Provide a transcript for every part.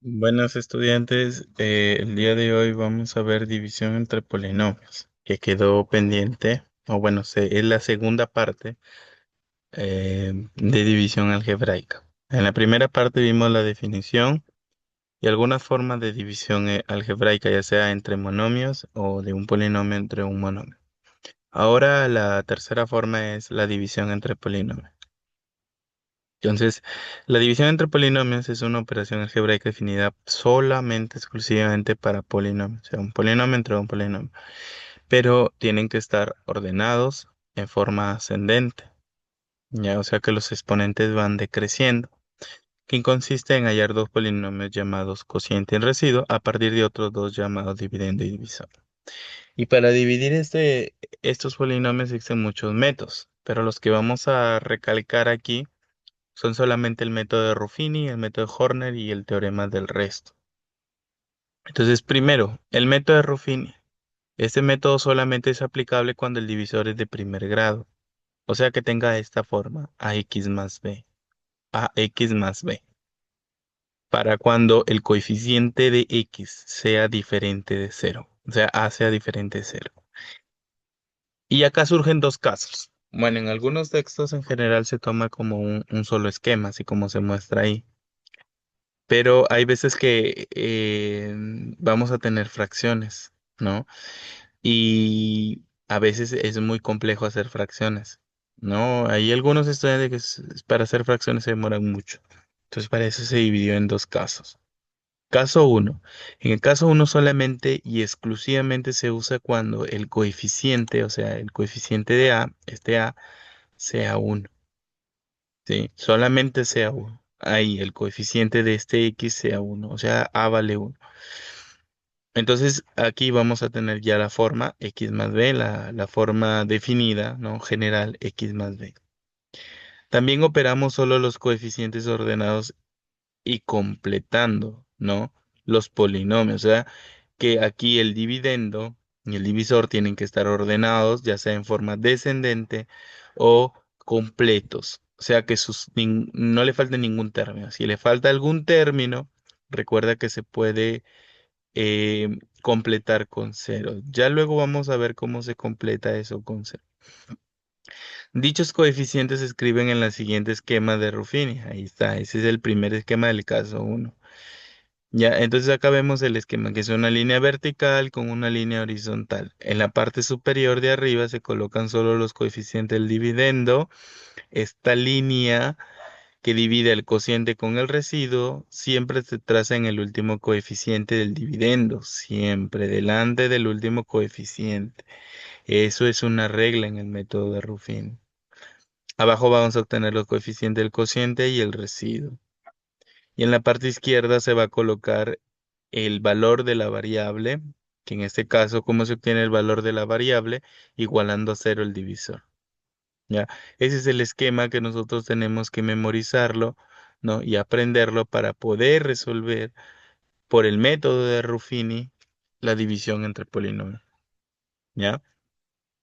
Buenos estudiantes, el día de hoy vamos a ver división entre polinomios, que quedó pendiente, o bueno, es la segunda parte de división algebraica. En la primera parte vimos la definición y algunas formas de división algebraica, ya sea entre monomios o de un polinomio entre un monomio. Ahora la tercera forma es la división entre polinomios. Entonces, la división entre polinomios es una operación algebraica definida solamente, exclusivamente para polinomios, o sea, un polinomio entre un polinomio, pero tienen que estar ordenados en forma ascendente, ya, o sea que los exponentes van decreciendo, que consiste en hallar dos polinomios llamados cociente y residuo a partir de otros dos llamados dividendo y divisor. Y para dividir estos polinomios existen muchos métodos, pero los que vamos a recalcar aquí son solamente el método de Ruffini, el método de Horner y el teorema del resto. Entonces, primero, el método de Ruffini. Este método solamente es aplicable cuando el divisor es de primer grado, o sea que tenga esta forma, ax más b, ax más b, para cuando el coeficiente de x sea diferente de cero, o sea, a sea diferente de cero. Y acá surgen dos casos. Bueno, en algunos textos en general se toma como un solo esquema, así como se muestra ahí. Pero hay veces que vamos a tener fracciones, ¿no? Y a veces es muy complejo hacer fracciones, ¿no? Hay algunos estudiantes que para hacer fracciones se demoran mucho. Entonces, para eso se dividió en dos casos. Caso uno. En el caso uno solamente y exclusivamente se usa cuando el coeficiente, o sea, el coeficiente de A, este A, sea uno. Sí, solamente sea uno. Ahí el coeficiente de este x sea uno, o sea, a vale uno. Entonces aquí vamos a tener ya la forma x más b, la forma definida, ¿no? General x más b. También operamos solo los coeficientes ordenados y completando, ¿no? Los polinomios, o sea, que aquí el dividendo y el divisor tienen que estar ordenados, ya sea en forma descendente o completos, o sea, que no le falte ningún término. Si le falta algún término, recuerda que se puede completar con cero. Ya luego vamos a ver cómo se completa eso con cero. Dichos coeficientes se escriben en el siguiente esquema de Ruffini. Ahí está, ese es el primer esquema del caso uno. Ya, entonces acá vemos el esquema, que es una línea vertical con una línea horizontal. En la parte superior de arriba se colocan solo los coeficientes del dividendo. Esta línea que divide el cociente con el residuo siempre se traza en el último coeficiente del dividendo, siempre delante del último coeficiente. Eso es una regla en el método de Ruffin. Abajo vamos a obtener los coeficientes del cociente y el residuo. Y en la parte izquierda se va a colocar el valor de la variable, que en este caso, ¿cómo se obtiene el valor de la variable? Igualando a cero el divisor. ¿Ya? Ese es el esquema que nosotros tenemos que memorizarlo, ¿no? Y aprenderlo para poder resolver por el método de Ruffini la división entre polinomios. ¿Ya?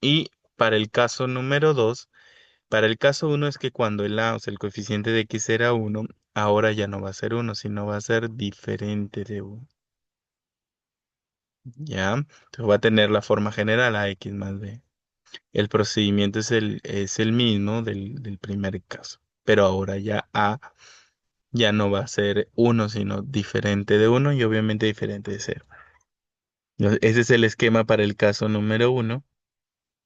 Y para el caso número 2, para el caso uno es que cuando el a, o sea, el coeficiente de x era uno, ahora ya no va a ser uno, sino va a ser diferente de uno. ¿Ya? Entonces va a tener la forma general ax más b. El procedimiento es el mismo del primer caso, pero ahora ya a ya no va a ser uno, sino diferente de uno y obviamente diferente de cero. Entonces, ese es el esquema para el caso número uno.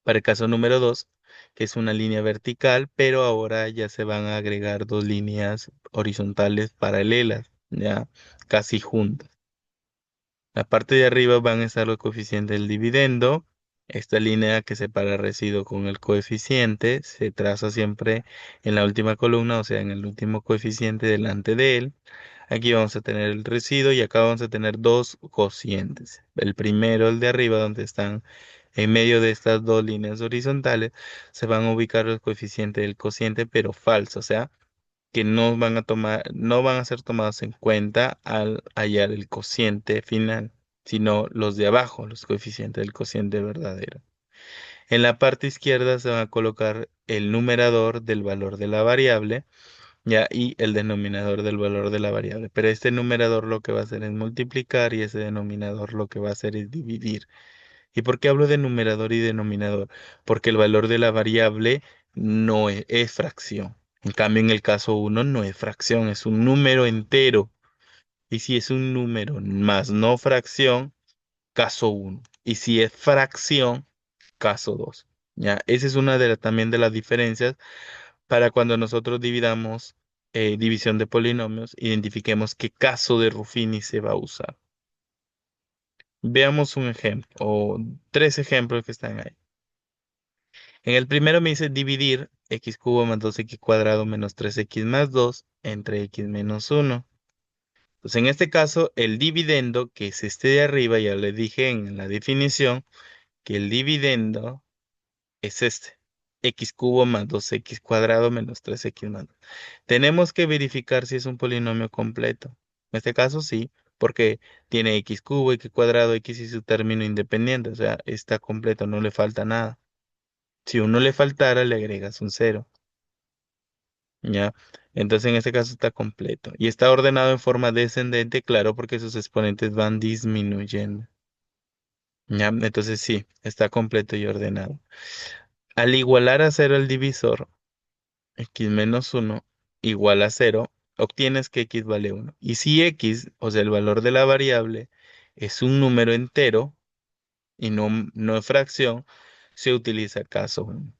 Para el caso número dos, que es una línea vertical, pero ahora ya se van a agregar dos líneas horizontales paralelas, ya casi juntas. La parte de arriba van a estar los coeficientes del dividendo. Esta línea que separa el residuo con el coeficiente se traza siempre en la última columna, o sea, en el último coeficiente delante de él. Aquí vamos a tener el residuo y acá vamos a tener dos cocientes. El primero, el de arriba, donde están en medio de estas dos líneas horizontales, se van a ubicar los coeficientes del cociente, pero falso, o sea, que no van a ser tomados en cuenta al hallar el cociente final, sino los de abajo, los coeficientes del cociente verdadero. En la parte izquierda se va a colocar el numerador del valor de la variable ya, y el denominador del valor de la variable. Pero este numerador lo que va a hacer es multiplicar y ese denominador lo que va a hacer es dividir. ¿Y por qué hablo de numerador y denominador? Porque el valor de la variable no es fracción. En cambio, en el caso uno no es fracción, es un número entero. Y si es un número más no fracción, caso uno. Y si es fracción, caso 2. ¿Ya? Esa es una también de las diferencias para cuando nosotros dividamos división de polinomios, identifiquemos qué caso de Ruffini se va a usar. Veamos un ejemplo o tres ejemplos que están ahí. En el primero me dice dividir x cubo más 2x cuadrado menos 3x más 2 entre x menos 1. Entonces, en este caso, el dividendo, que es este de arriba, ya le dije en la definición que el dividendo es este. X cubo más 2x cuadrado menos 3x más 2. Tenemos que verificar si es un polinomio completo. En este caso sí, porque tiene x cubo, x cuadrado, x y su término independiente. O sea, está completo, no le falta nada. Si uno le faltara, le agregas un cero. ¿Ya? Entonces en este caso está completo. Y está ordenado en forma descendente, claro, porque sus exponentes van disminuyendo. ¿Ya? Entonces sí, está completo y ordenado. Al igualar a cero el divisor, x menos uno igual a cero, obtienes que x vale uno. Y si x, o sea, el valor de la variable, es un número entero y no es fracción, se utiliza caso uno.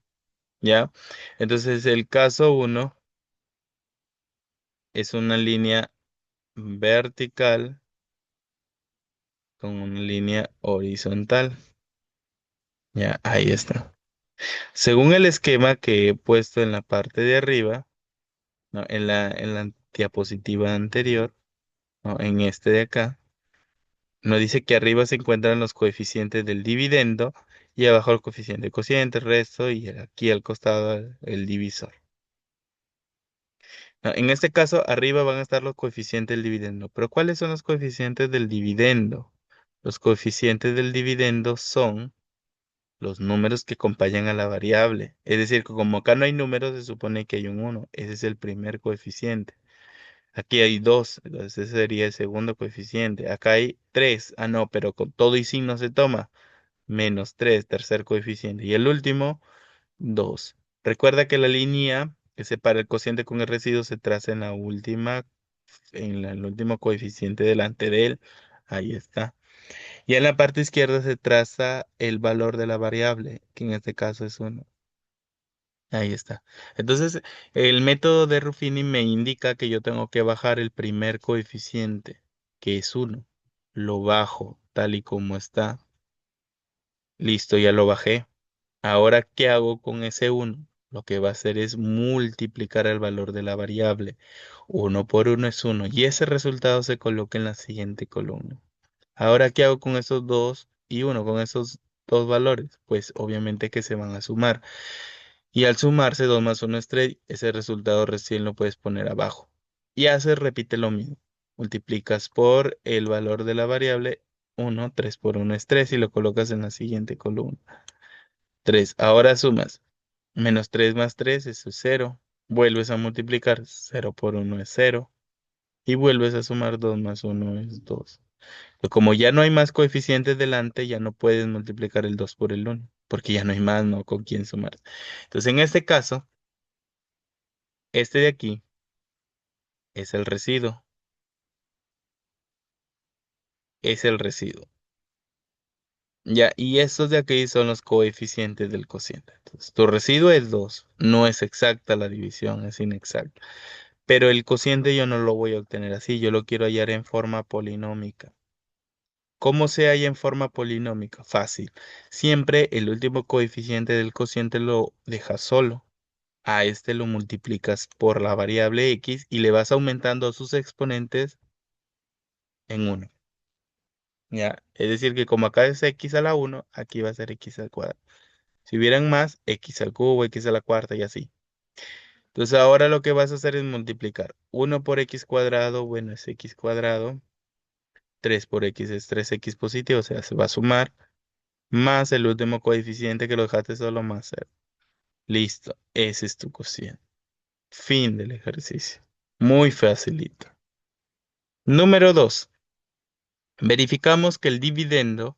¿Ya? Entonces el caso uno es una línea vertical con una línea horizontal. Ya, ahí está. Según el esquema que he puesto en la parte de arriba, ¿no? En la diapositiva anterior, ¿no? En este de acá, nos dice que arriba se encuentran los coeficientes del dividendo y abajo el coeficiente cociente, resto y aquí al costado el divisor. ¿No? En este caso, arriba van a estar los coeficientes del dividendo. Pero ¿cuáles son los coeficientes del dividendo? Los coeficientes del dividendo son los números que acompañan a la variable. Es decir, que como acá no hay números, se supone que hay un uno. Ese es el primer coeficiente. Aquí hay 2, entonces ese sería el segundo coeficiente. Acá hay 3, ah no, pero con todo y sin no se toma. Menos 3, tercer coeficiente. Y el último, 2. Recuerda que la línea que separa el cociente con el residuo se traza en la última, el último coeficiente delante de él. Ahí está. Y en la parte izquierda se traza el valor de la variable, que en este caso es uno. Ahí está. Entonces, el método de Ruffini me indica que yo tengo que bajar el primer coeficiente, que es uno. Lo bajo tal y como está. Listo, ya lo bajé. Ahora, ¿qué hago con ese uno? Lo que va a hacer es multiplicar el valor de la variable. Uno por uno es uno. Y ese resultado se coloca en la siguiente columna. Ahora, ¿qué hago con esos dos y uno, con esos dos valores? Pues obviamente que se van a sumar. Y al sumarse 2 más 1 es 3, ese resultado recién lo puedes poner abajo. Y haces, repite lo mismo. Multiplicas por el valor de la variable uno, 3 por uno es 3 y lo colocas en la siguiente columna. 3. Ahora sumas. Menos 3 más 3 es 0. Vuelves a multiplicar. Cero por uno es cero. Y vuelves a sumar 2 más uno es 2. Pero como ya no hay más coeficientes delante, ya no puedes multiplicar el 2 por el uno, porque ya no hay más, ¿no? Con quién sumar. Entonces, en este caso, este de aquí es el residuo. Es el residuo. Ya, y estos de aquí son los coeficientes del cociente. Entonces, tu residuo es 2. No es exacta la división, es inexacta. Pero el cociente yo no lo voy a obtener así, yo lo quiero hallar en forma polinómica. ¿Cómo se halla en forma polinómica? Fácil. Siempre el último coeficiente del cociente lo dejas solo. A este lo multiplicas por la variable x y le vas aumentando sus exponentes en uno. ¿Ya? Es decir, que como acá es x a la uno, aquí va a ser x al cuadrado. Si hubieran más, x al cubo, x a la cuarta y así. Entonces ahora lo que vas a hacer es multiplicar. Uno por x cuadrado, bueno, es x cuadrado. 3 por x es 3x positivo, o sea, se va a sumar. Más el último coeficiente que lo dejaste solo más cero. Listo, ese es tu cociente. Fin del ejercicio. Muy facilito. Número 2. Verificamos que el dividendo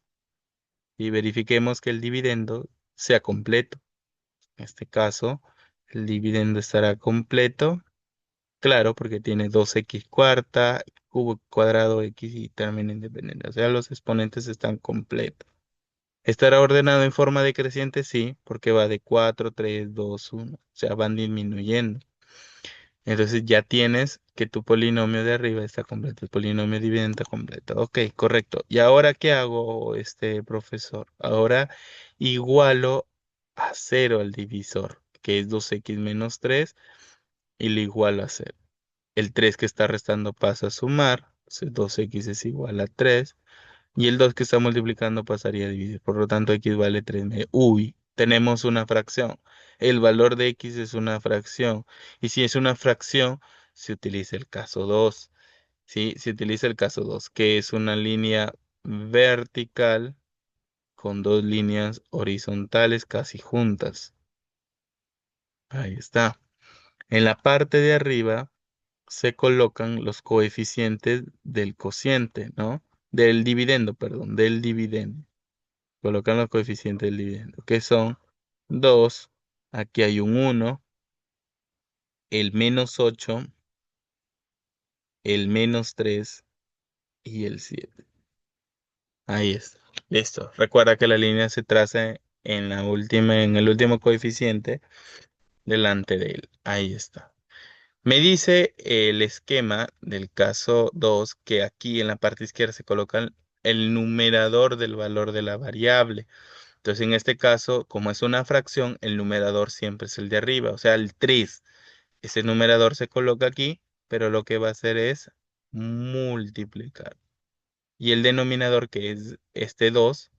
y verifiquemos que el dividendo sea completo. En este caso, el dividendo estará completo. Claro, porque tiene 2x cuarta, cubo cuadrado x y término independiente. O sea, los exponentes están completos. ¿Estará ordenado en forma decreciente? Sí, porque va de 4, 3, 2, 1. O sea, van disminuyendo. Entonces ya tienes que tu polinomio de arriba está completo, el polinomio dividendo está completo. Ok, correcto. ¿Y ahora qué hago, este profesor? Ahora igualo a cero al divisor, que es 2x menos 3, y lo igualo a cero. El 3 que está restando pasa a sumar, entonces 2x es igual a 3. Y el 2 que está multiplicando pasaría a dividir. Por lo tanto, x vale 3. Uy, tenemos una fracción. El valor de x es una fracción. Y si es una fracción, se utiliza el caso 2. ¿Sí? Se utiliza el caso 2, que es una línea vertical con dos líneas horizontales casi juntas. Ahí está. En la parte de arriba se colocan los coeficientes del cociente, ¿no? Del dividendo, perdón, del dividendo. Colocan los coeficientes del dividendo, que son 2, aquí hay un 1, el -8, el -3 y el 7. Ahí está. Listo. Recuerda que la línea se traza en la última, en el último coeficiente delante de él. Ahí está. Me dice el esquema del caso 2 que aquí en la parte izquierda se coloca el numerador del valor de la variable. Entonces, en este caso, como es una fracción, el numerador siempre es el de arriba, o sea, el 3. Ese numerador se coloca aquí, pero lo que va a hacer es multiplicar. Y el denominador, que es este 2,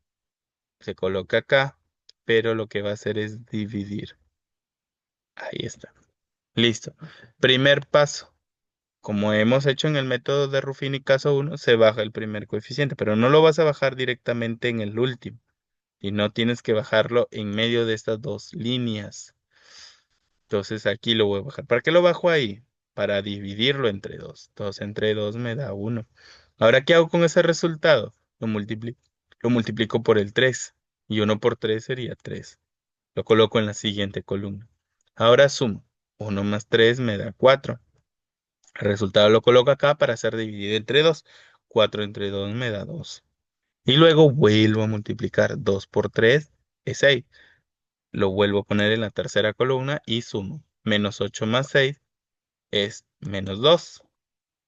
se coloca acá, pero lo que va a hacer es dividir. Ahí está. Listo. Primer paso. Como hemos hecho en el método de Ruffini caso 1, se baja el primer coeficiente, pero no lo vas a bajar directamente en el último. Y no tienes que bajarlo en medio de estas dos líneas. Entonces aquí lo voy a bajar. ¿Para qué lo bajo ahí? Para dividirlo entre 2. 2 entre 2 me da 1. Ahora, ¿qué hago con ese resultado? Lo multiplico por el 3. Y 1 por 3 sería 3. Lo coloco en la siguiente columna. Ahora sumo. 1 más 3 me da 4. El resultado lo coloco acá para ser dividido entre 2. 4 entre 2 me da 2. Y luego vuelvo a multiplicar. 2 por 3 es 6. Lo vuelvo a poner en la tercera columna y sumo. -8 más 6 es -2.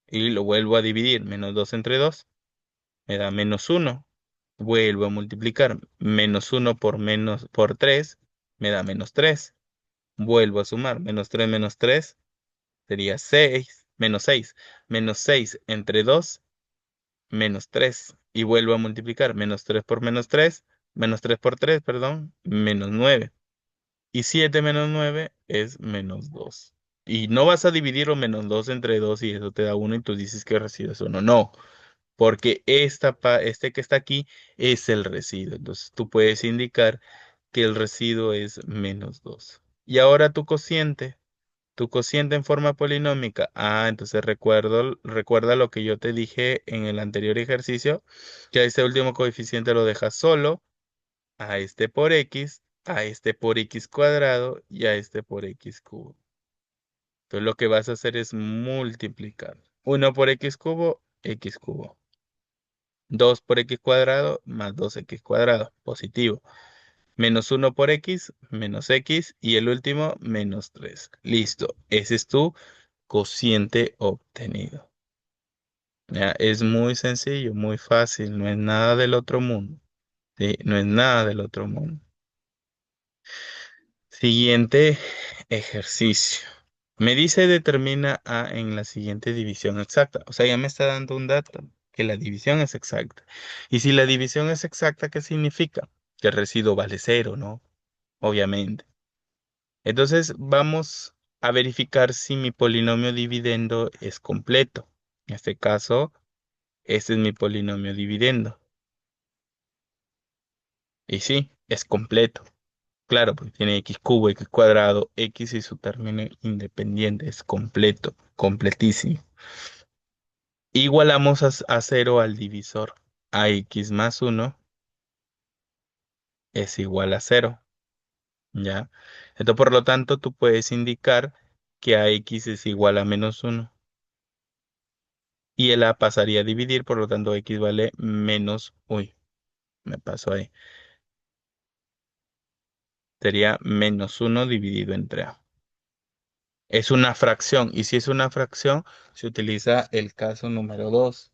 Y lo vuelvo a dividir. -2 entre 2 me da -1. Vuelvo a multiplicar. -1 por 3 me da -3. Vuelvo a sumar. -3 menos 3 sería 6. -6. -6 entre 2 -3. Y vuelvo a multiplicar. -3 por -3. -3 por 3, perdón. -9. Y 7 menos 9 es -2. Y no vas a dividirlo -2 entre 2 y eso te da 1 y tú dices que el residuo es 1. No, porque este que está aquí es el residuo. Entonces tú puedes indicar que el residuo es -2. Y ahora tu cociente en forma polinómica. Entonces recuerda lo que yo te dije en el anterior ejercicio, que a este último coeficiente lo dejas solo, a este por x, a este por x cuadrado y a este por x cubo. Entonces lo que vas a hacer es multiplicar. 1 por x cubo, x cubo. 2 por x cuadrado más 2x cuadrado, positivo. -1 por x, menos x. Y el último, -3. Listo. Ese es tu cociente obtenido. Ya, es muy sencillo, muy fácil. No es nada del otro mundo. ¿Sí? No es nada del otro mundo. Siguiente ejercicio. Me dice determina A en la siguiente división exacta. O sea, ya me está dando un dato, que la división es exacta. Y si la división es exacta, ¿qué significa? Que el residuo vale cero, ¿no? Obviamente. Entonces vamos a verificar si mi polinomio dividendo es completo. En este caso, este es mi polinomio dividendo. Y sí, es completo. Claro, porque tiene x cubo, x cuadrado, x y su término independiente, es completo, completísimo. Igualamos a 0 al divisor. A x más uno es igual a cero, ¿ya? Entonces, por lo tanto, tú puedes indicar que a x es igual a menos uno. Y el a pasaría a dividir, por lo tanto, x vale menos, uy, me pasó ahí. Sería menos uno dividido entre a. Es una fracción, y si es una fracción, se utiliza el caso número 2.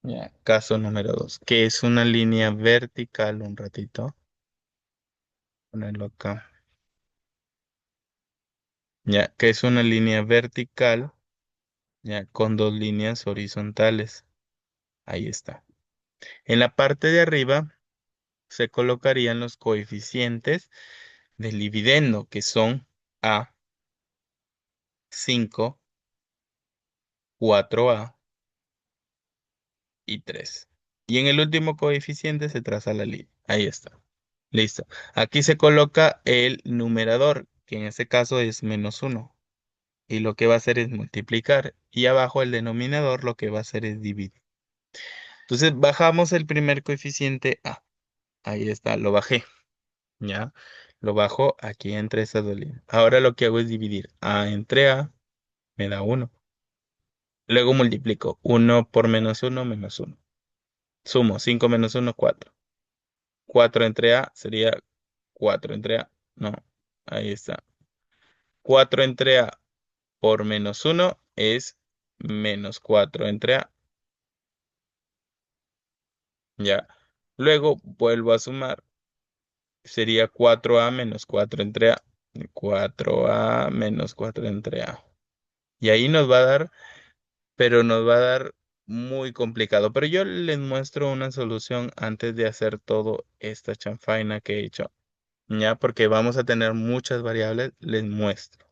Ya, caso número 2, que es una línea vertical, un ratito, ponerlo acá. Ya, que es una línea vertical, ya, con dos líneas horizontales. Ahí está. En la parte de arriba se colocarían los coeficientes del dividendo, que son a 5, 4a y 3. Y en el último coeficiente se traza la línea. Ahí está. Listo. Aquí se coloca el numerador, que en este caso es menos uno. Y lo que va a hacer es multiplicar. Y abajo el denominador lo que va a hacer es dividir. Entonces bajamos el primer coeficiente a. Ahí está, lo bajé. ¿Ya? Lo bajo aquí entre estas dos líneas. Ahora lo que hago es dividir a entre a, me da uno. Luego multiplico uno por menos uno menos uno. Sumo 5 menos uno 4. 4 entre a sería 4 entre a. No, ahí está. 4 entre a por menos uno es menos 4 entre a. Ya. Luego vuelvo a sumar. Sería 4a menos 4 entre a. 4a menos 4 entre a. Y ahí nos va a dar, pero nos va a dar muy complicado. Pero yo les muestro una solución antes de hacer todo esta chanfaina que he hecho. Ya, porque vamos a tener muchas variables, les muestro.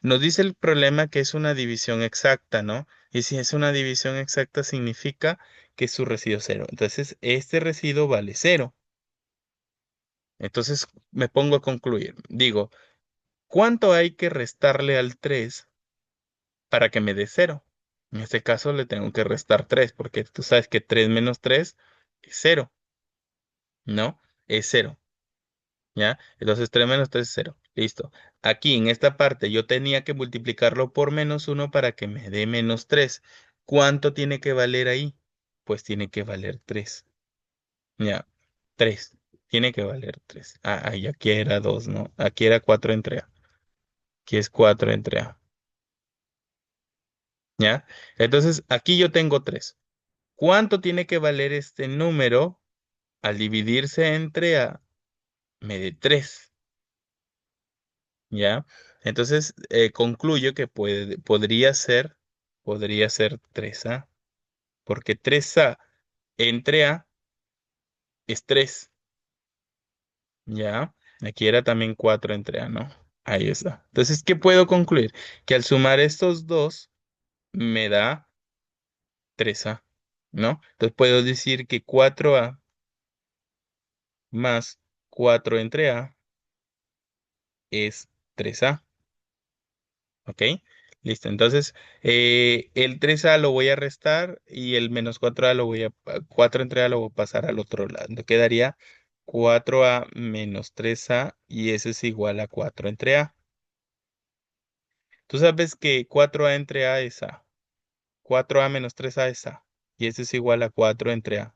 Nos dice el problema que es una división exacta, ¿no? Y si es una división exacta significa que es su residuo cero. Entonces, este residuo vale cero. Entonces, me pongo a concluir. Digo, ¿cuánto hay que restarle al 3 para que me dé cero? En este caso le tengo que restar 3 porque tú sabes que 3 menos 3 es cero, ¿no? Es cero. ¿Ya? Entonces 3 menos 3 es cero. Listo. Aquí en esta parte yo tenía que multiplicarlo por menos uno para que me dé menos 3. ¿Cuánto tiene que valer ahí? Pues tiene que valer 3. Ya, 3. Tiene que valer 3. Y aquí era 2, ¿no? Aquí era 4 entre A. Aquí es 4 entre A. ¿Ya? Entonces aquí yo tengo 3. ¿Cuánto tiene que valer este número al dividirse entre A? Me dé 3. ¿Ya? Entonces, concluyo que podría ser 3A, porque 3A entre A es 3. ¿Ya? Aquí era también 4 entre A, ¿no? Ahí está. Entonces, ¿qué puedo concluir? Que al sumar estos dos me da 3A, ¿no? Entonces puedo decir que 4A más 4 entre A es 3A. ¿Ok? Listo. Entonces, el 3A lo voy a restar y el menos 4A 4 entre A lo voy a pasar al otro lado. Entonces, quedaría 4A menos 3A y eso es igual a 4 entre A. Tú sabes que 4A entre A es A. 4A menos 3A es A. Y eso es igual a 4 entre A.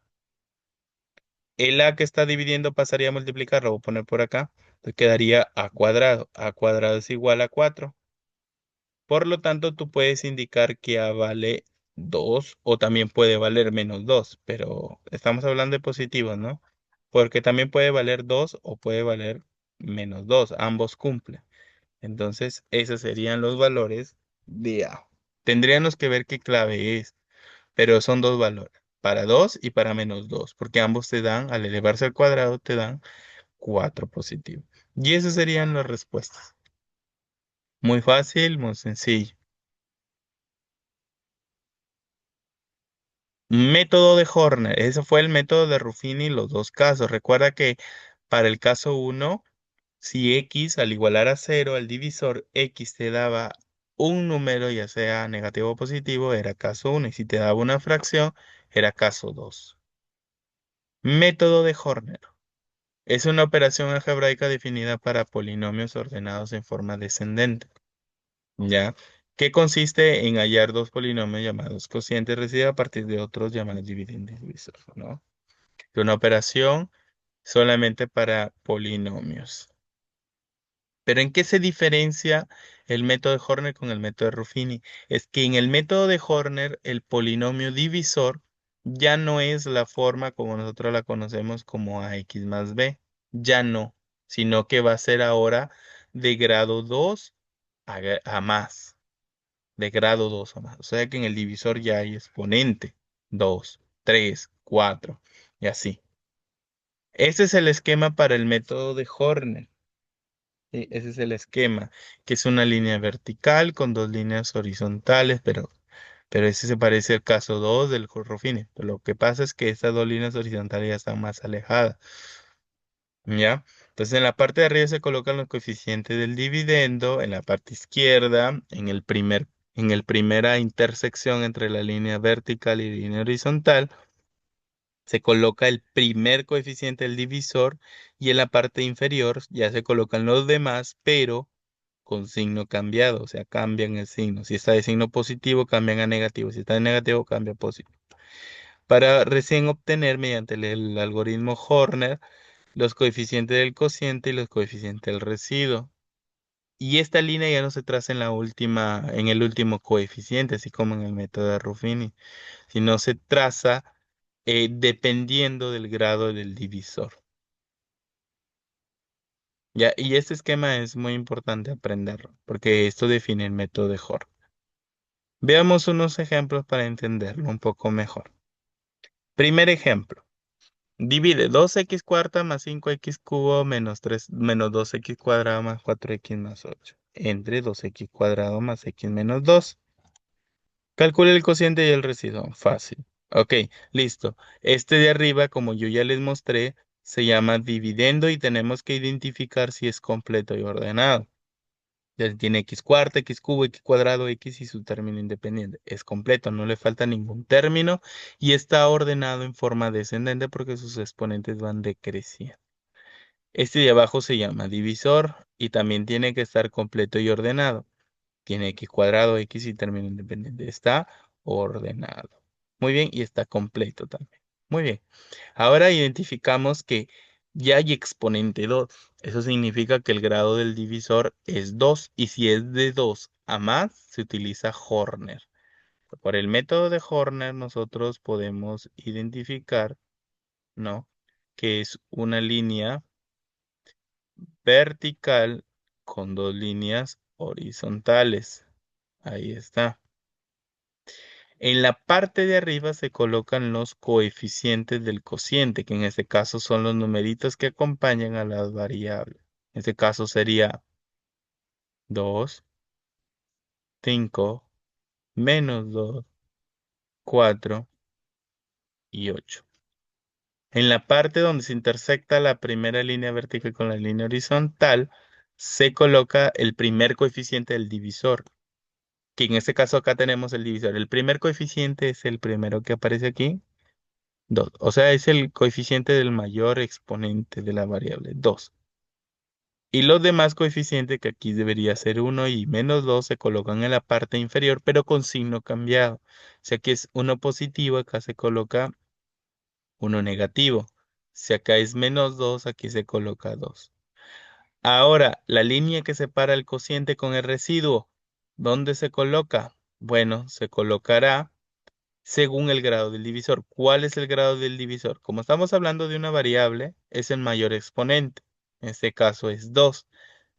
El A que está dividiendo pasaría a multiplicar, lo voy a poner por acá. Entonces quedaría A cuadrado. A cuadrado es igual a 4. Por lo tanto, tú puedes indicar que A vale 2 o también puede valer menos 2, pero estamos hablando de positivos, ¿no? Porque también puede valer 2 o puede valer menos 2, ambos cumplen. Entonces, esos serían los valores de A. Tendríamos que ver qué clave es, pero son dos valores, para 2 y para menos 2, porque ambos te dan, al elevarse al cuadrado, te dan 4 positivos. Y esas serían las respuestas. Muy fácil, muy sencillo. Método de Horner, ese fue el método de Ruffini en los dos casos. Recuerda que para el caso uno Si x al igualar a cero al divisor, x te daba un número, ya sea negativo o positivo, era caso uno. Y si te daba una fracción, era caso 2. Método de Horner. Es una operación algebraica definida para polinomios ordenados en forma descendente, ¿ya? Que consiste en hallar dos polinomios llamados cocientes residuales a partir de otros llamados dividendos y divisor, ¿no? Es una operación solamente para polinomios. Pero ¿en qué se diferencia el método de Horner con el método de Ruffini? Es que en el método de Horner el polinomio divisor ya no es la forma como nosotros la conocemos como ax más b, ya no, sino que va a ser ahora de grado 2 a más, de grado 2 a más. O sea que en el divisor ya hay exponente, 2, 3, 4 y así. Ese es el esquema para el método de Horner. Sí, ese es el esquema, que es una línea vertical con dos líneas horizontales, pero ese se parece al caso 2 del Ruffini. Lo que pasa es que estas dos líneas horizontales ya están más alejadas, ¿ya? Entonces en la parte de arriba se colocan los coeficientes del dividendo, en la parte izquierda, en el primera intersección entre la línea vertical y la línea horizontal, se coloca el primer coeficiente del divisor y en la parte inferior ya se colocan los demás, pero con signo cambiado, o sea, cambian el signo. Si está de signo positivo, cambian a negativo. Si está de negativo, cambia a positivo. Para recién obtener mediante el algoritmo Horner los coeficientes del cociente y los coeficientes del residuo. Y esta línea ya no se traza en el último coeficiente, así como en el método de Ruffini, sino se traza dependiendo del grado del divisor. Ya, y este esquema es muy importante aprenderlo, porque esto define el método de Horner. Veamos unos ejemplos para entenderlo un poco mejor. Primer ejemplo. Divide 2x cuarta más 5x cubo menos 3 menos 2x cuadrado más 4x más 8 entre 2x cuadrado más x menos 2. Calcule el cociente y el residuo. Fácil. Ok, listo. Este de arriba, como yo ya les mostré, se llama dividendo y tenemos que identificar si es completo y ordenado. Ya tiene x cuarta, x cubo, x cuadrado, x y su término independiente. Es completo, no le falta ningún término y está ordenado en forma descendente porque sus exponentes van decreciendo. Este de abajo se llama divisor y también tiene que estar completo y ordenado. Tiene x cuadrado, x y término independiente. Está ordenado. Muy bien, y está completo también. Muy bien. Ahora identificamos que ya hay exponente 2. Eso significa que el grado del divisor es 2 y si es de 2 a más, se utiliza Horner. Por el método de Horner nosotros podemos identificar, ¿no? Que es una línea vertical con dos líneas horizontales. Ahí está. En la parte de arriba se colocan los coeficientes del cociente, que en este caso son los numeritos que acompañan a las variables. En este caso sería 2, 5, menos 2, 4 y 8. En la parte donde se intersecta la primera línea vertical con la línea horizontal, se coloca el primer coeficiente del divisor, que en este caso acá tenemos el divisor. El primer coeficiente es el primero que aparece aquí, 2. O sea, es el coeficiente del mayor exponente de la variable, 2. Y los demás coeficientes, que aquí debería ser 1 y menos 2, se colocan en la parte inferior, pero con signo cambiado. O sea que es uno positivo, acá se coloca uno negativo. Si acá es menos 2, aquí se coloca 2. Ahora, la línea que separa el cociente con el residuo, ¿dónde se coloca? Bueno, se colocará según el grado del divisor. ¿Cuál es el grado del divisor? Como estamos hablando de una variable, es el mayor exponente. En este caso es 2.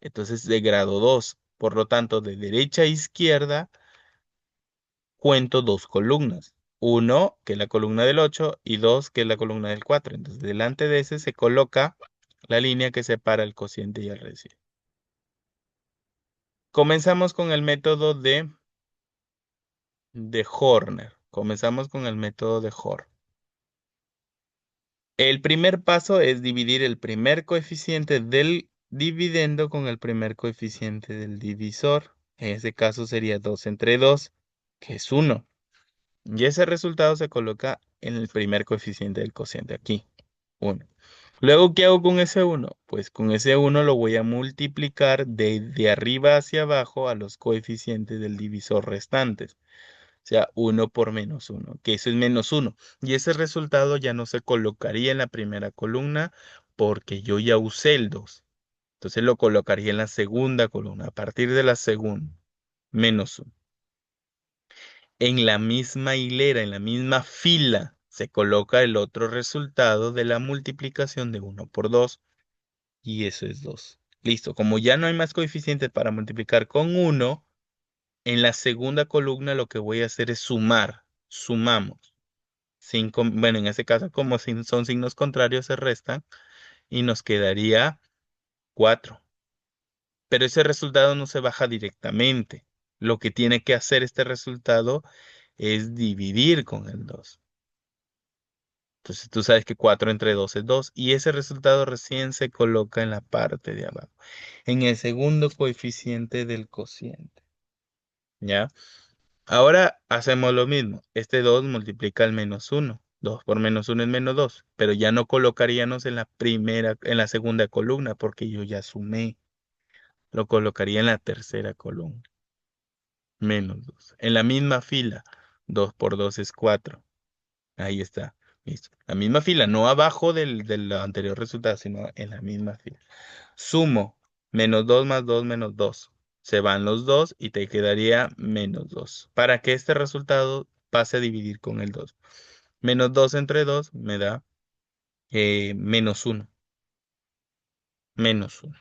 Entonces de grado 2. Por lo tanto, de derecha a izquierda cuento dos columnas. Uno, que es la columna del 8, y dos, que es la columna del 4. Entonces delante de ese se coloca la línea que separa el cociente y el residuo. Comenzamos con el método de Horner. Comenzamos con el método de Horner. El primer paso es dividir el primer coeficiente del dividendo con el primer coeficiente del divisor. En este caso sería 2 entre 2, que es 1. Y ese resultado se coloca en el primer coeficiente del cociente aquí, 1. Luego, ¿qué hago con ese 1? Pues con ese 1 lo voy a multiplicar de arriba hacia abajo a los coeficientes del divisor restantes. O sea, 1 por menos 1, que eso es menos 1. Y ese resultado ya no se colocaría en la primera columna porque yo ya usé el 2. Entonces lo colocaría en la segunda columna, a partir de la segunda, menos 1. En la misma hilera, en la misma fila, se coloca el otro resultado de la multiplicación de 1 por 2 y eso es 2. Listo, como ya no hay más coeficientes para multiplicar con 1, en la segunda columna lo que voy a hacer es sumar. Sumamos. Bueno, en este caso, como son signos contrarios, se restan y nos quedaría 4. Pero ese resultado no se baja directamente. Lo que tiene que hacer este resultado es dividir con el 2. Entonces tú sabes que 4 entre 2 es 2 y ese resultado recién se coloca en la parte de abajo, en el segundo coeficiente del cociente. ¿Ya? Ahora hacemos lo mismo. Este 2 multiplica el menos 1. 2 por menos 1 es menos 2, pero ya no colocaríamos en la segunda columna porque yo ya sumé. Lo colocaría en la tercera columna. Menos 2. En la misma fila, 2 por 2 es 4. Ahí está. Listo. La misma fila, no abajo del anterior resultado, sino en la misma fila. Sumo menos 2 más 2 menos 2. Se van los 2 y te quedaría menos 2. Para que este resultado pase a dividir con el 2. Menos 2 entre 2 me da menos 1. Menos 1.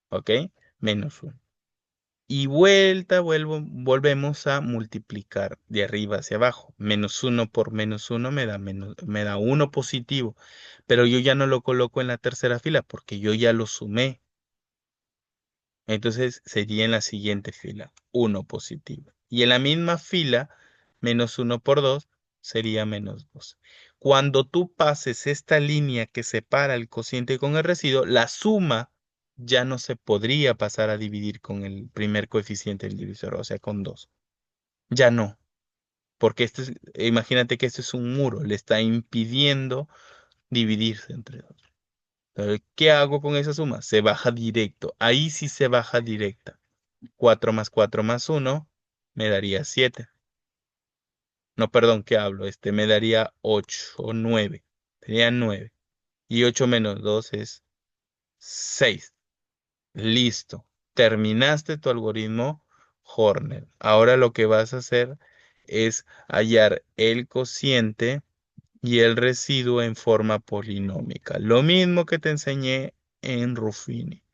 ¿Ok? Menos 1. Y volvemos a multiplicar de arriba hacia abajo. Menos 1 por menos 1 me da 1 positivo. Pero yo ya no lo coloco en la tercera fila porque yo ya lo sumé. Entonces sería en la siguiente fila, 1 positivo. Y en la misma fila, menos 1 por 2 sería menos 2. Cuando tú pases esta línea que separa el cociente con el residuo, la suma ya no se podría pasar a dividir con el primer coeficiente del divisor, o sea, con 2. Ya no, porque imagínate que esto es un muro, le está impidiendo dividirse entre dos. Entonces, ¿qué hago con esa suma? Se baja directo. Ahí sí se baja directa. 4 más 4 más 1 me daría 7. No, perdón, ¿qué hablo? Este me daría 8 o 9. Sería 9. Y 8 menos 2 es 6. Listo. Terminaste tu algoritmo Horner. Ahora lo que vas a hacer es hallar el cociente y el residuo en forma polinómica. Lo mismo que te enseñé en Ruffini.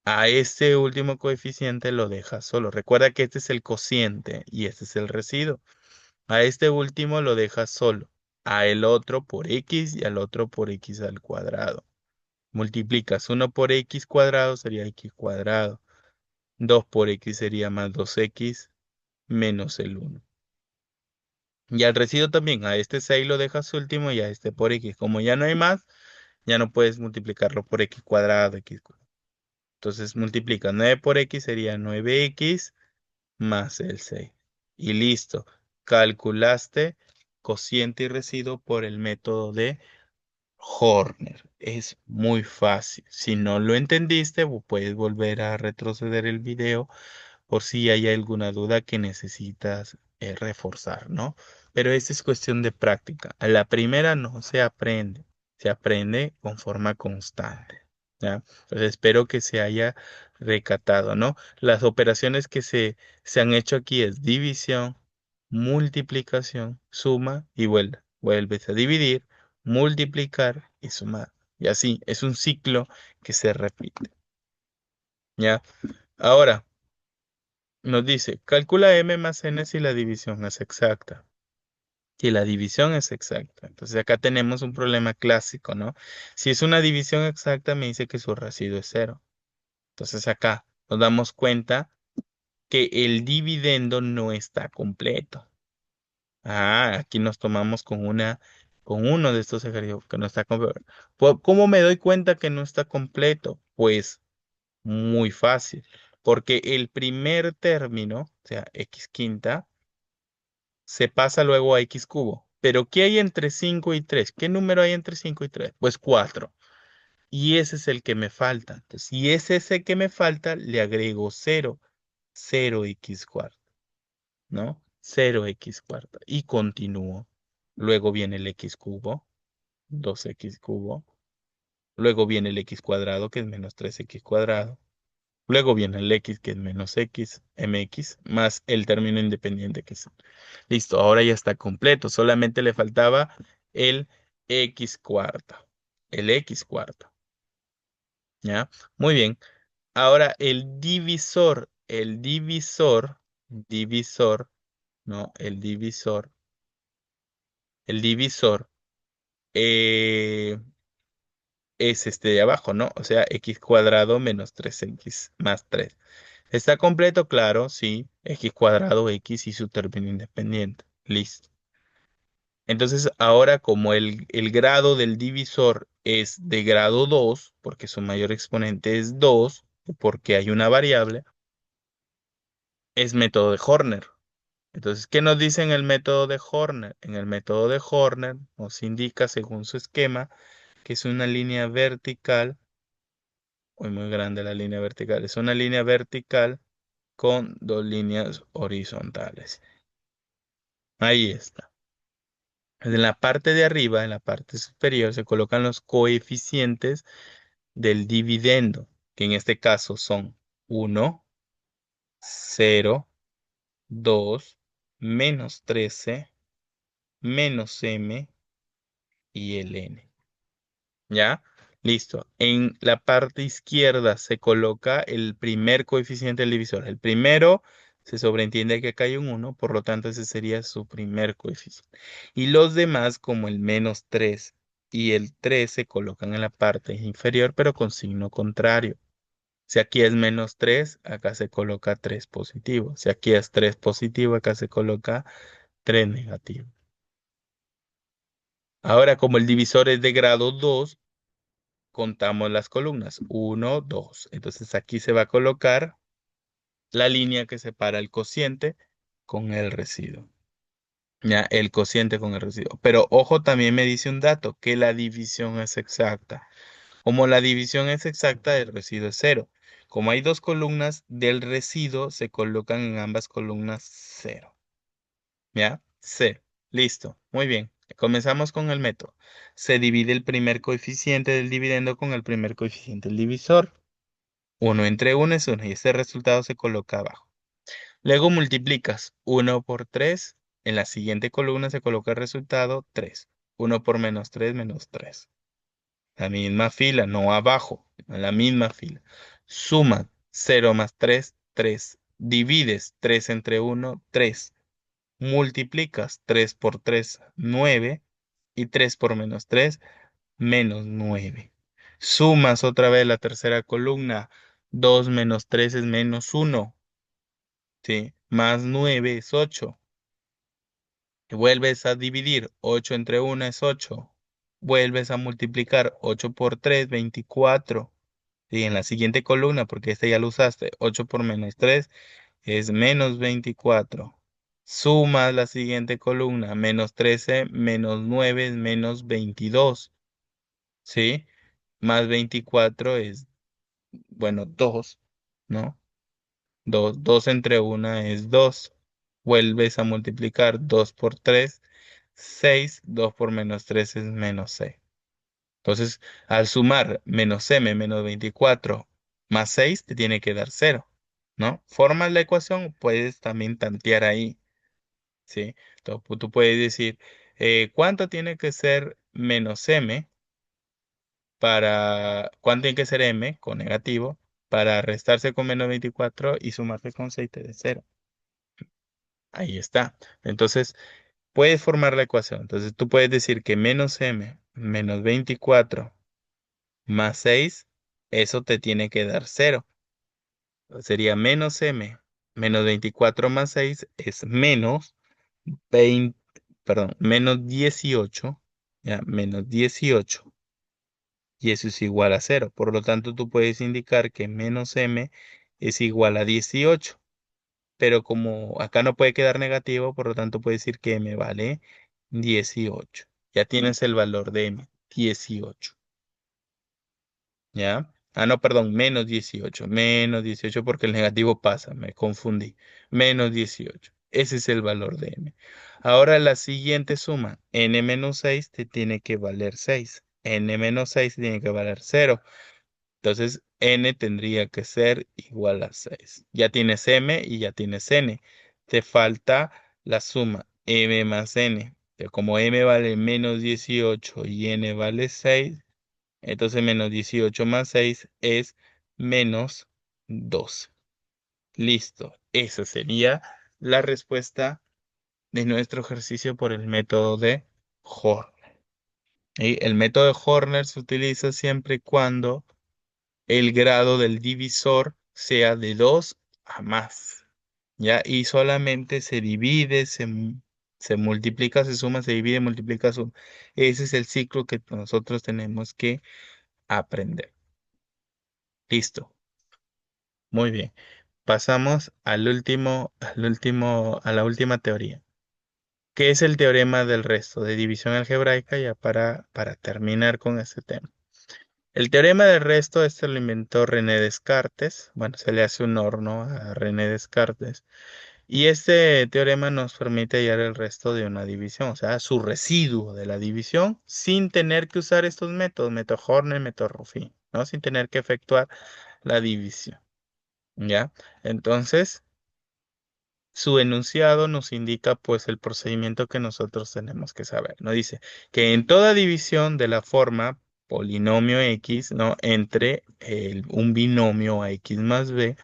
A este último coeficiente lo dejas solo. Recuerda que este es el cociente y este es el residuo. A este último lo dejas solo. A el otro por x y al otro por x al cuadrado. Multiplicas 1 por x cuadrado sería x cuadrado. 2 por x sería más 2x menos el 1. Y al residuo también. A este 6 lo dejas último y a este por x. Como ya no hay más, ya no puedes multiplicarlo por x cuadrado, x cuadrado. Entonces multiplica 9 por x sería 9x más el 6. Y listo. Calculaste cociente y residuo por el método de Horner. Es muy fácil. Si no lo entendiste, puedes volver a retroceder el video por si hay alguna duda que necesitas reforzar, ¿no? Pero esta es cuestión de práctica. A la primera no se aprende con forma constante, ¿ya? Entonces espero que se haya recatado, ¿no? Las operaciones que se han hecho aquí es división, multiplicación, suma y vuelta. Vuelves a dividir, multiplicar y sumar. Y así, es un ciclo que se repite, ¿ya? Ahora, nos dice, calcula m más n si la división es exacta. Si la división es exacta. Entonces acá tenemos un problema clásico, ¿no? Si es una división exacta, me dice que su residuo es cero. Entonces acá nos damos cuenta que el dividendo no está completo. Ah, aquí nos tomamos con una con uno de estos ejercicios que no está completo. ¿Cómo me doy cuenta que no está completo? Pues muy fácil, porque el primer término, o sea, x quinta, se pasa luego a x cubo. Pero ¿qué hay entre 5 y 3? ¿Qué número hay entre 5 y 3? Pues 4. Y ese es el que me falta. Entonces, si es ese que me falta, le agrego cero, cero x cuarta, ¿no? Cero x cuarta. Y continúo. Luego viene el x cubo, 2x cubo. Luego viene el x cuadrado, que es menos 3x cuadrado. Luego viene el x, que es menos x, mx, más el término independiente que es. Listo, ahora ya está completo. Solamente le faltaba el x cuarta. El x cuarta. ¿Ya? Muy bien. Ahora el divisor, ¿no? El divisor eh, es este de abajo, ¿no? O sea, x cuadrado menos 3x más 3. ¿Está completo? Claro, sí. X cuadrado, x y su término independiente. Listo. Entonces, ahora como el grado del divisor es de grado 2, porque su mayor exponente es 2, porque hay una variable, es método de Horner. Entonces, ¿qué nos dice en el método de Horner? En el método de Horner nos indica, según su esquema, que es una línea vertical, muy grande la línea vertical, es una línea vertical con dos líneas horizontales. Ahí está. En la parte de arriba, en la parte superior, se colocan los coeficientes del dividendo, que en este caso son 1, 0, 2, menos 13, menos m y el n. ¿Ya? Listo. En la parte izquierda se coloca el primer coeficiente del divisor. El primero se sobreentiende que acá hay un 1, por lo tanto ese sería su primer coeficiente. Y los demás, como el menos 3 y el 3, se colocan en la parte inferior, pero con signo contrario. Si aquí es menos 3, acá se coloca 3 positivo. Si aquí es 3 positivo, acá se coloca 3 negativo. Ahora, como el divisor es de grado 2, contamos las columnas. 1, 2. Entonces aquí se va a colocar la línea que separa el cociente con el residuo. Ya, el cociente con el residuo. Pero ojo, también me dice un dato, que la división es exacta. Como la división es exacta, el residuo es cero. Como hay dos columnas, del residuo se colocan en ambas columnas cero. ¿Ya? Cero. Listo. Muy bien. Comenzamos con el método. Se divide el primer coeficiente del dividendo con el primer coeficiente del divisor. Uno entre uno es uno y este resultado se coloca abajo. Luego multiplicas uno por 3. En la siguiente columna se coloca el resultado 3. Uno por menos 3 menos 3. La misma fila, no abajo, en la misma fila. Suma 0 más 3, 3. Divides 3 entre uno, 3. Multiplicas 3 por 3, 9. Y 3 por menos 3, menos 9. Sumas otra vez la tercera columna. 2 menos 3 es menos 1. ¿Sí? Más 9 es 8. Y vuelves a dividir. 8 entre 1 es 8. Vuelves a multiplicar. 8 por 3, 24. Y en la siguiente columna, porque esta ya lo usaste, 8 por menos 3 es menos 24. Sumas la siguiente columna, menos 13 menos 9 es menos 22. ¿Sí? Más 24 es, bueno, 2, ¿no? 2 entre una es 2. Vuelves a multiplicar 2 por 3, 6. 2 por menos 3 es menos 6. Entonces, al sumar menos m menos 24 más 6 te tiene que dar 0, ¿no? Formas la ecuación, puedes también tantear ahí, ¿sí? Entonces, tú puedes decir, ¿cuánto tiene que ser menos m cuánto tiene que ser m con negativo para restarse con menos 24 y sumarse con 6 te dé 0? Ahí está. Entonces, puedes formar la ecuación. Entonces, tú puedes decir que menos m menos 24 más 6, eso te tiene que dar 0. Sería menos m menos 24 más 6 es menos 20, perdón, menos 18. ya, menos 18. Y eso es igual a cero. Por lo tanto, tú puedes indicar que menos m es igual a 18. Pero como acá no puede quedar negativo, por lo tanto puedes decir que m vale 18. Ya tienes el valor de m, 18. ¿Ya? Ah, no, perdón, menos 18 porque el negativo pasa, me confundí. Menos 18. Ese es el valor de m. Ahora la siguiente suma, n menos 6 te tiene que valer 6. N menos 6 tiene que valer 0. Entonces, n tendría que ser igual a 6. Ya tienes m y ya tienes n. Te falta la suma m más n. Como m vale menos 18 y n vale 6, entonces menos 18 más 6 es menos 12. Listo. Esa sería la respuesta de nuestro ejercicio por el método de Horner. Y el método de Horner se utiliza siempre y cuando el grado del divisor sea de 2 a más. ¿Ya? Y solamente se divide, se multiplica, se suma, se divide, multiplica, suma. Ese es el ciclo que nosotros tenemos que aprender. Listo. Muy bien. Pasamos a la última teoría, que es el teorema del resto de división algebraica, ya para terminar con este tema. El teorema del resto, este lo inventó René Descartes. Bueno, se le hace un horno a René Descartes. Y este teorema nos permite hallar el resto de una división, o sea, su residuo de la división, sin tener que usar estos métodos, método Horner, método Ruffin, ¿no? Sin tener que efectuar la división. ¿Ya? Entonces, su enunciado nos indica pues el procedimiento que nosotros tenemos que saber. Nos dice que en toda división de la forma polinomio X, ¿no? Entre un binomio a X más B,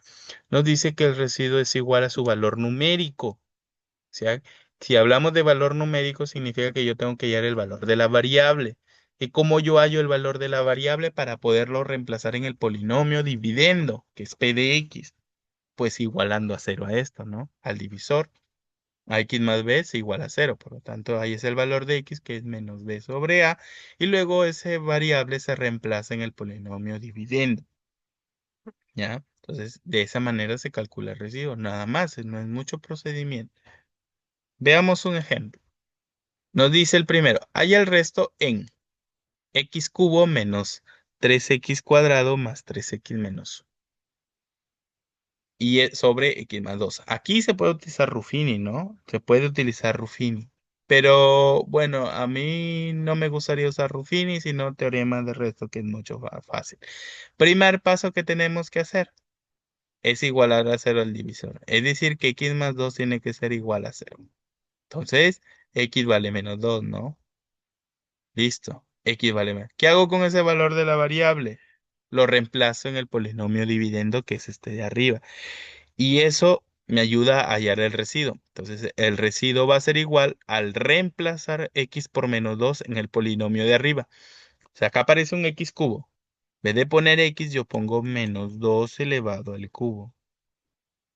nos dice que el residuo es igual a su valor numérico. O sea, si hablamos de valor numérico, significa que yo tengo que hallar el valor de la variable. ¿Y cómo yo hallo el valor de la variable para poderlo reemplazar en el polinomio dividendo, que es p de x? Pues igualando a cero a esto, ¿no? Al divisor. A x más b es igual a cero, por lo tanto ahí es el valor de x que es menos b sobre a, y luego ese variable se reemplaza en el polinomio dividendo, ¿ya? Entonces, de esa manera se calcula el residuo, nada más, no es mucho procedimiento. Veamos un ejemplo. Nos dice el primero, hay el resto en x cubo menos 3x cuadrado más 3x menos y es sobre x más 2. Aquí se puede utilizar Ruffini, ¿no? Se puede utilizar Ruffini. Pero bueno, a mí no me gustaría usar Ruffini, sino teorema de resto, que es mucho más fácil. Primer paso que tenemos que hacer es igualar a cero al divisor. Es decir, que x más 2 tiene que ser igual a cero. Entonces, x vale menos 2, ¿no? Listo. X vale menos. ¿Qué hago con ese valor de la variable? Lo reemplazo en el polinomio dividendo, que es este de arriba. Y eso me ayuda a hallar el residuo. Entonces, el residuo va a ser igual al reemplazar x por menos 2 en el polinomio de arriba. O sea, acá aparece un x cubo. En vez de poner x, yo pongo menos 2 elevado al cubo.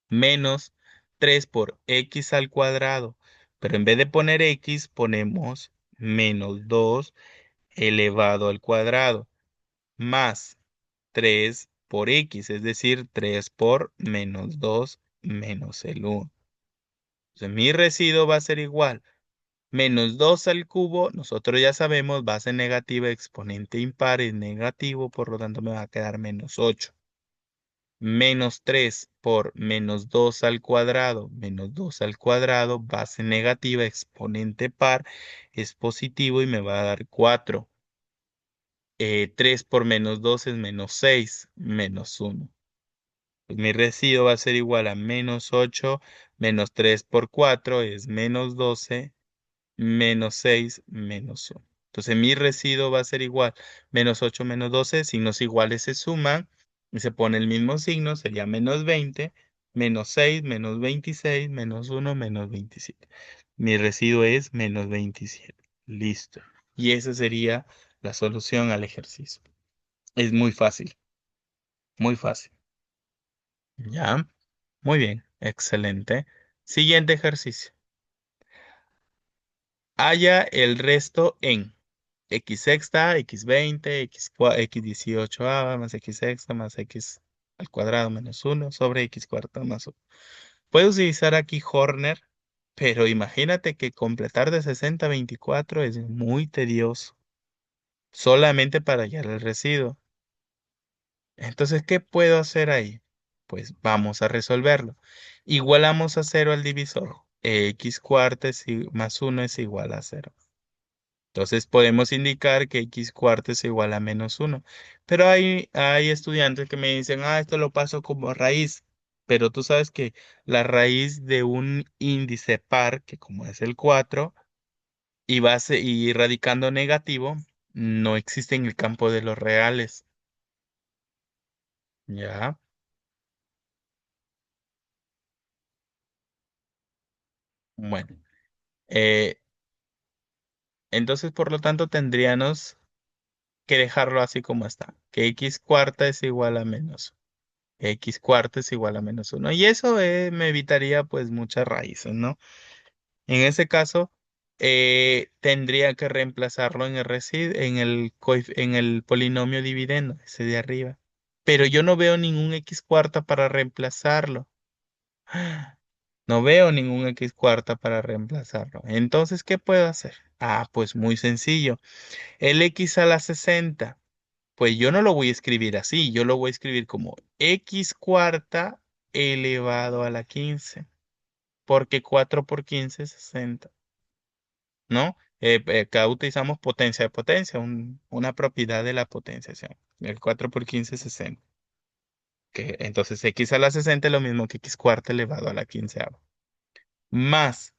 Menos 3 por x al cuadrado. Pero en vez de poner x, ponemos menos 2 elevado al cuadrado. Más 3 por x, es decir, 3 por menos 2 menos el 1. Entonces, mi residuo va a ser igual. Menos 2 al cubo, nosotros ya sabemos, base negativa, exponente impar es negativo, por lo tanto me va a quedar menos 8. Menos 3 por menos 2 al cuadrado, menos 2 al cuadrado, base negativa, exponente par, es positivo y me va a dar 4. 3 por menos 2 es menos 6, menos 1. Pues mi residuo va a ser igual a menos 8, menos 3 por 4 es menos 12, menos 6, menos 1. Entonces mi residuo va a ser igual, menos 8, menos 12, signos iguales se suman y se pone el mismo signo, sería menos 20, menos 6, menos 26, menos 1, menos 27. Mi residuo es menos 27. Listo. Y esa sería la solución al ejercicio. Es muy fácil, muy fácil. ¿Ya? Muy bien, excelente. Siguiente ejercicio. Halla el resto en. X sexta, X 20, X 18 más X sexta más X al cuadrado menos uno sobre X cuarta más uno. Puedes utilizar aquí Horner, pero imagínate que completar de 60 a 24 es muy tedioso, solamente para hallar el residuo. Entonces, ¿qué puedo hacer ahí? Pues vamos a resolverlo. Igualamos a cero al divisor. X cuarta más uno es igual a cero. Entonces podemos indicar que X cuarta es igual a menos uno. Pero hay estudiantes que me dicen, esto lo paso como raíz. Pero tú sabes que la raíz de un índice par, que como es el 4 y radicando negativo, no existe en el campo de los reales. ¿Ya? Bueno. eh, entonces, por lo tanto, tendríamos que dejarlo así como está, que X cuarta es igual a menos. X cuarta es igual a menos uno. Y eso me evitaría pues muchas raíces, ¿no? En ese caso, tendría que reemplazarlo en en el polinomio dividendo, ese de arriba. Pero yo no veo ningún X cuarta para reemplazarlo. No veo ningún X cuarta para reemplazarlo. Entonces, ¿qué puedo hacer? Pues muy sencillo. El X a la 60. Pues yo no lo voy a escribir así, yo lo voy a escribir como X cuarta elevado a la 15, porque 4 por 15 es 60, ¿no? Acá utilizamos potencia de potencia, una propiedad de la potenciación. El 4 por 15 es 60. Entonces X a la 60 es lo mismo que X cuarta elevado a la 15. Más,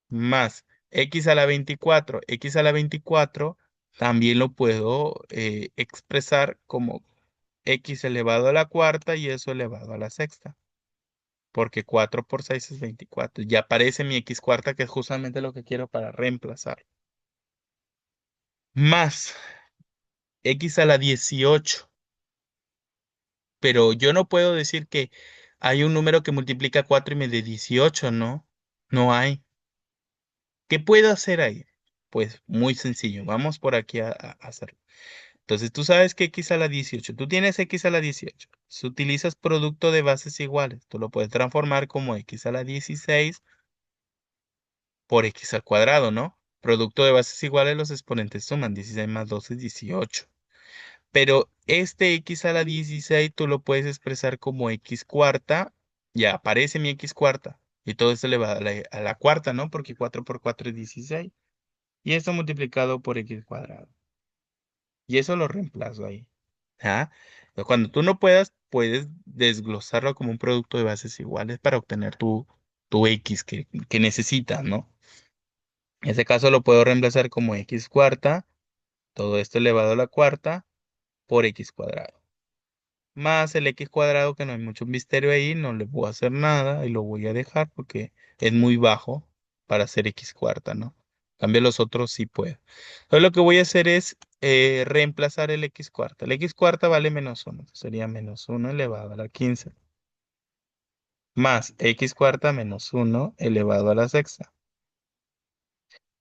más X a la 24. X a la 24 también lo puedo expresar como X elevado a la cuarta y eso elevado a la sexta. Porque 4 por 6 es 24. Ya aparece mi X cuarta, que es justamente lo que quiero para reemplazar. Más X a la 18. Pero yo no puedo decir que hay un número que multiplica 4 y me dé 18, ¿no? No hay. ¿Qué puedo hacer ahí? Pues muy sencillo. Vamos por aquí a hacerlo. Entonces tú sabes que X a la 18. Tú tienes X a la 18. Si utilizas producto de bases iguales, tú lo puedes transformar como X a la 16 por X al cuadrado, ¿no? Producto de bases iguales, los exponentes suman 16 más 2 es 18. Pero este X a la 16 tú lo puedes expresar como X cuarta. Ya aparece mi X cuarta. Y todo esto le va a la cuarta, ¿no? Porque 4 por 4 es 16. Y esto multiplicado por X cuadrado. Y eso lo reemplazo ahí. ¿Ah? Pero cuando tú no puedas, puedes desglosarlo como un producto de bases iguales para obtener tu X que necesitas, ¿no? En ese caso lo puedo reemplazar como X cuarta, todo esto elevado a la cuarta, por X cuadrado. Más el X cuadrado, que no hay mucho misterio ahí, no le puedo hacer nada y lo voy a dejar porque es muy bajo para hacer X cuarta, ¿no? En cambio los otros sí puedo. Entonces lo que voy a hacer es reemplazar el X cuarta. El X cuarta vale menos uno, sería menos uno elevado a la 15. Más X cuarta menos uno elevado a la sexta.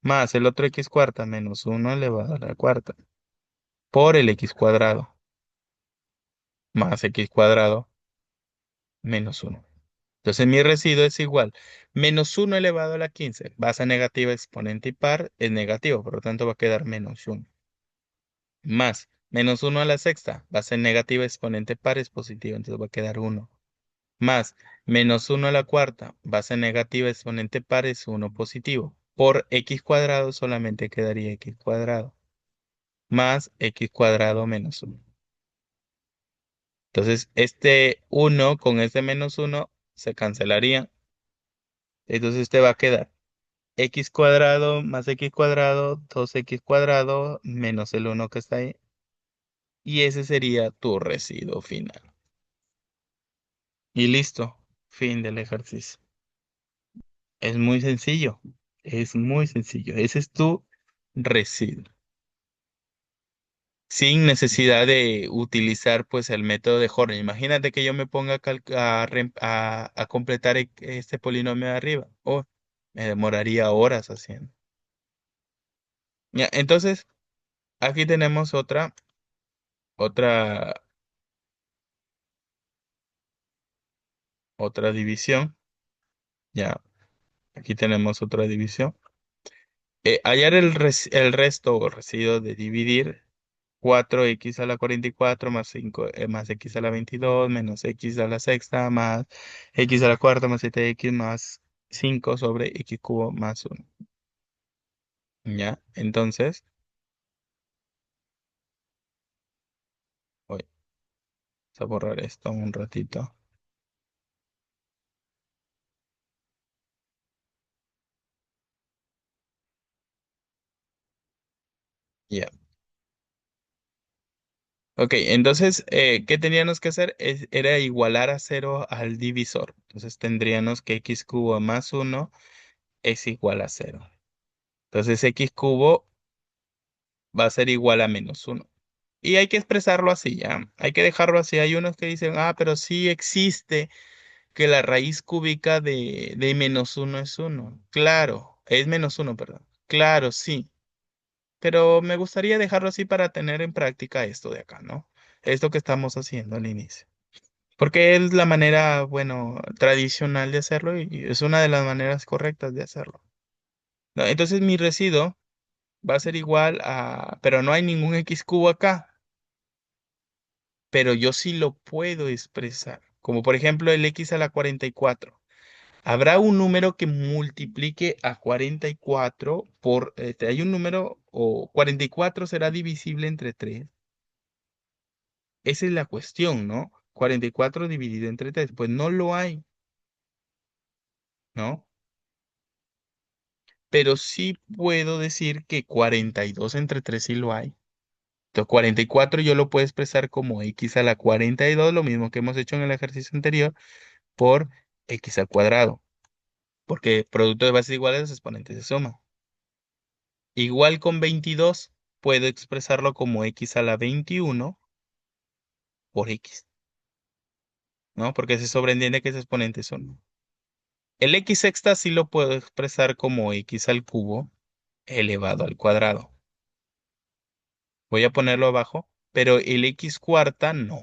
Más el otro X cuarta menos uno elevado a la cuarta. Por el X cuadrado. Más X cuadrado menos uno. Entonces mi residuo es igual. Menos uno elevado a la 15. Base negativa, exponente y par es negativo, por lo tanto va a quedar menos uno. Más menos uno a la sexta. Base negativa, exponente par es positivo, entonces va a quedar uno. Más menos uno a la cuarta. Base negativa, exponente par es uno positivo. Por x cuadrado solamente quedaría x cuadrado. Más x cuadrado menos uno. Entonces este uno con este menos uno se cancelaría. Entonces este va a quedar x cuadrado más x cuadrado, 2x cuadrado menos el uno que está ahí. Y ese sería tu residuo final. Y listo, fin del ejercicio. Es muy sencillo, es muy sencillo. Ese es tu residuo. Sin necesidad de utilizar pues el método de Horner. Imagínate que yo me ponga a completar este polinomio de arriba. Me demoraría horas haciendo. Ya, entonces, Aquí tenemos otra, otra división. Ya, aquí tenemos otra división. Hallar el resto o residuo de dividir 4x a la 44 más 5 más x a la 22 menos x a la sexta más x a la cuarta más 7x más 5 sobre x cubo más uno. ¿Ya? Entonces, voy a borrar esto un ratito. Ya. Ok, entonces, ¿qué teníamos que hacer? Era igualar a cero al divisor. Entonces tendríamos que x cubo más uno es igual a cero. Entonces x cubo va a ser igual a menos uno. Y hay que expresarlo así, ya. Hay que dejarlo así. Hay unos que dicen, ah, pero sí existe que la raíz cúbica de menos uno es uno. Claro, es menos uno, perdón. Claro, sí. Pero me gustaría dejarlo así para tener en práctica esto de acá, ¿no? Esto que estamos haciendo al inicio. Porque es la manera, bueno, tradicional de hacerlo y es una de las maneras correctas de hacerlo. ¿No? Entonces mi residuo va a ser igual a, pero no hay ningún x cubo acá, pero yo sí lo puedo expresar. Como por ejemplo el x a la 44. Habrá un número que multiplique a 44 por, hay un número, o 44 será divisible entre 3. Esa es la cuestión, ¿no? 44 dividido entre 3, pues no lo hay, ¿no? Pero sí puedo decir que 42 entre 3 sí lo hay. Entonces 44 yo lo puedo expresar como x a la 42, lo mismo que hemos hecho en el ejercicio anterior, por x al cuadrado, porque producto de bases iguales los exponentes se suman. Igual con 22 puedo expresarlo como x a la 21 por x, ¿no? Porque se sobreentiende que ese exponente son. El x sexta sí lo puedo expresar como x al cubo elevado al cuadrado. Voy a ponerlo abajo, pero el x cuarta no.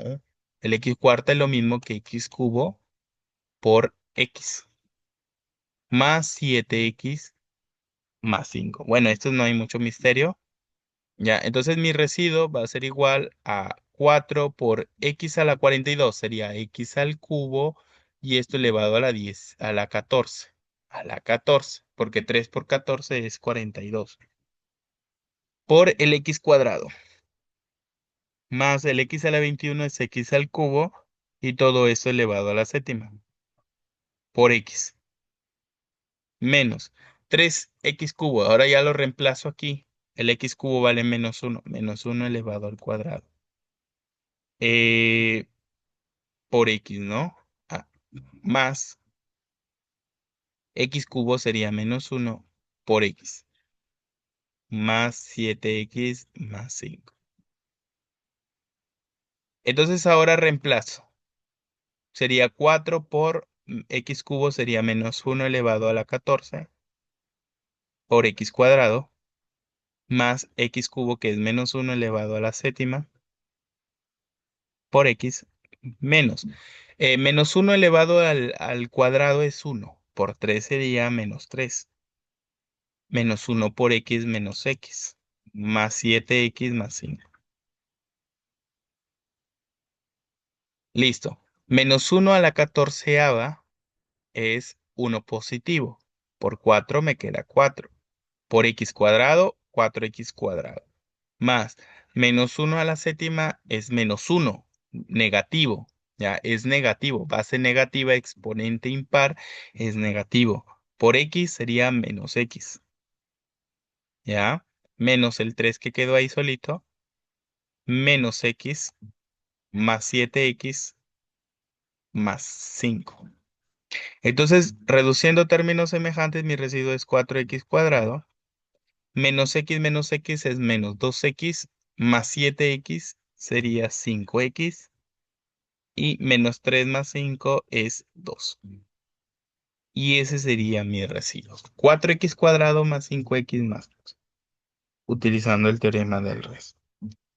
El x cuarta es lo mismo que x cubo por x más 7x más 5. Bueno, esto no hay mucho misterio. Ya, entonces mi residuo va a ser igual a 4 por x a la 42, sería x al cubo, y esto elevado a la 10, a la 14. A la 14, porque 3 por 14 es 42. Por el x cuadrado, más el x a la 21 es x al cubo, y todo esto elevado a la séptima, por x, menos 3x cubo. Ahora ya lo reemplazo aquí. El x cubo vale menos uno elevado al cuadrado. Eh, por x, ¿no? Ah, más x cubo sería menos uno por x, más 7x más 5. Entonces ahora reemplazo. Sería 4 por x cubo sería menos uno elevado a la 14 por x cuadrado, más x cubo que es menos uno elevado a la séptima por x menos. Menos uno elevado al cuadrado es uno, por 3 sería menos 3. Menos uno por x menos x, más 7x más 5. Listo. Menos uno a la catorceava es uno positivo. Por 4 me queda 4. Por x cuadrado, 4x cuadrado. Más menos uno a la séptima es menos uno, negativo. Ya es negativo. Base negativa, exponente impar es negativo. Por x sería menos x. ¿Ya? Menos el 3 que quedó ahí solito, menos x más 7x más 5. Entonces, reduciendo términos semejantes, mi residuo es 4x cuadrado, menos x es menos 2x, más 7x sería 5x, y menos 3 más 5 es 2. Y ese sería mi residuo. 4x cuadrado más 5x más 2. utilizando el teorema del resto.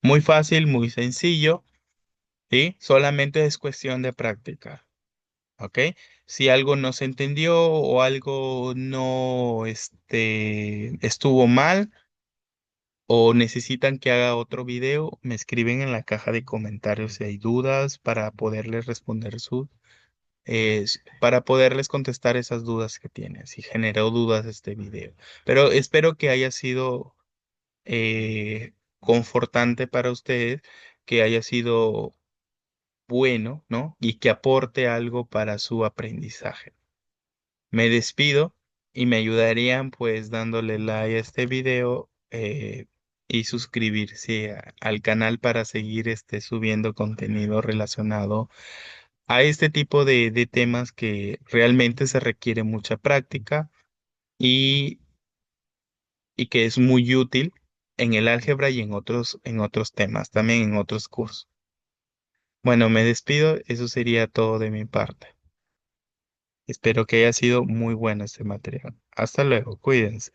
Muy fácil, muy sencillo, ¿sí? Solamente es cuestión de práctica, ¿ok? Si algo no se entendió o algo no estuvo mal o necesitan que haga otro video, me escriben en la caja de comentarios si hay dudas para poderles responder para poderles contestar esas dudas que tienen, si generó dudas este video. Pero espero que haya sido confortante para ustedes, que haya sido bueno, ¿no? Y que aporte algo para su aprendizaje. Me despido y me ayudarían pues dándole like a este video y suscribirse al canal para seguir subiendo contenido relacionado a este tipo de temas que realmente se requiere mucha práctica y, y que es muy útil en el álgebra y en otros temas, también en otros cursos. Bueno, me despido, eso sería todo de mi parte. Espero que haya sido muy bueno este material. Hasta luego, cuídense.